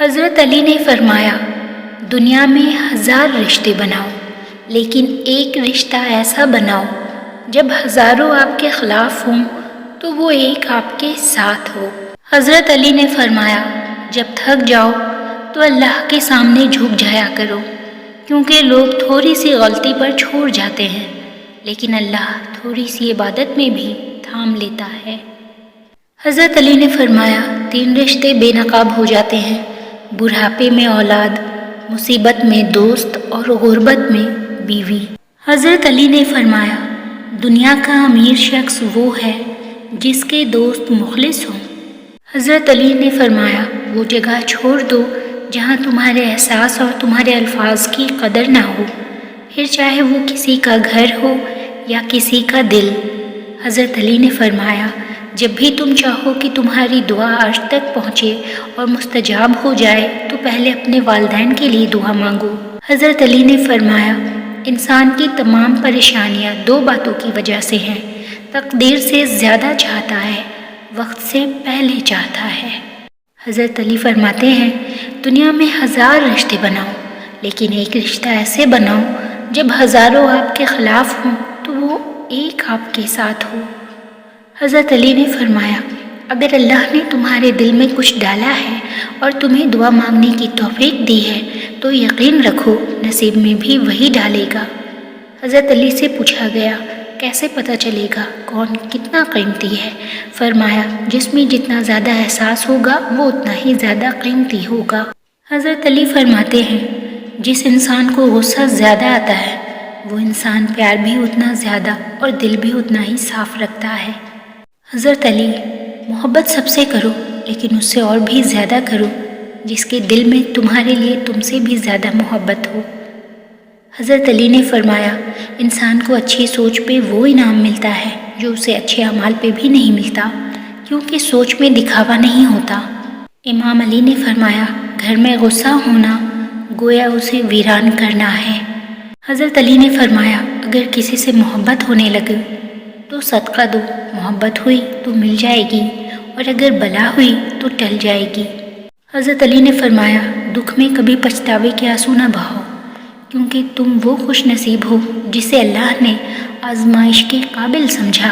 حضرت علی نے فرمایا، دنیا میں 1000 رشتے بناؤ لیکن ایک رشتہ ایسا بناؤ جب ہزاروں آپ کے خلاف ہوں تو وہ ایک آپ کے ساتھ ہو۔ حضرت علی نے فرمایا، جب تھک جاؤ تو اللہ کے سامنے جھک جایا کرو، کیونکہ لوگ تھوڑی سی غلطی پر چھوڑ جاتے ہیں لیکن اللہ تھوڑی سی عبادت میں بھی تھام لیتا ہے۔ حضرت علی نے فرمایا، 3 رشتے بے نقاب ہو جاتے ہیں، بڑھاپے میں اولاد، مصیبت میں دوست اور غربت میں بیوی۔ حضرت علی نے فرمایا، دنیا کا امیر شخص وہ ہے جس کے دوست مخلص ہوں۔ حضرت علی نے فرمایا، وہ جگہ چھوڑ دو جہاں تمہارے احساس اور تمہارے الفاظ کی قدر نہ ہو، پھر چاہے وہ کسی کا گھر ہو یا کسی کا دل۔ حضرت علی نے فرمایا، جب بھی تم چاہو کہ تمہاری دعا عرش تک پہنچے اور مستجاب ہو جائے تو پہلے اپنے والدین کے لیے دعا مانگو۔ حضرت علی نے فرمایا، انسان کی تمام پریشانیاں 2 باتوں کی وجہ سے ہیں، تقدیر سے زیادہ چاہتا ہے، وقت سے پہلے چاہتا ہے۔ حضرت علی فرماتے ہیں، دنیا میں 1000 رشتے بناؤ لیکن ایک رشتہ ایسے بناؤ جب ہزاروں آپ کے خلاف ہوں تو وہ ایک آپ کے ساتھ ہو۔ حضرت علی نے فرمایا، اگر اللہ نے تمہارے دل میں کچھ ڈالا ہے اور تمہیں دعا مانگنے کی توفیق دی ہے تو یقین رکھو نصیب میں بھی وہی ڈالے گا۔ حضرت علی سے پوچھا گیا، کیسے پتہ چلے گا کون کتنا قیمتی ہے؟ فرمایا، جس میں جتنا زیادہ احساس ہوگا وہ اتنا ہی زیادہ قیمتی ہوگا۔ حضرت علی فرماتے ہیں، جس انسان کو غصہ زیادہ آتا ہے وہ انسان پیار بھی اتنا زیادہ اور دل بھی اتنا ہی صاف رکھتا ہے۔ حضرت علی، محبت سب سے کرو لیکن اس سے اور بھی زیادہ کرو جس کے دل میں تمہارے لیے تم سے بھی زیادہ محبت ہو۔ حضرت علی نے فرمایا، انسان کو اچھی سوچ پہ وہ انعام ملتا ہے جو اسے اچھے اعمال پہ بھی نہیں ملتا، کیونکہ سوچ میں دکھاوا نہیں ہوتا۔ امام علی نے فرمایا، گھر میں غصہ ہونا گویا اسے ویران کرنا ہے۔ حضرت علی نے فرمایا، اگر کسی سے محبت ہونے لگے تو صدقہ دو، محبت ہوئی تو مل جائے گی اور اگر بلا ہوئی تو ٹل جائے گی۔ حضرت علی نے فرمایا، دکھ میں کبھی پچھتاوے کے آنسو نہ بہاؤ، کیونکہ تم وہ خوش نصیب ہو جسے اللہ نے آزمائش کے قابل سمجھا۔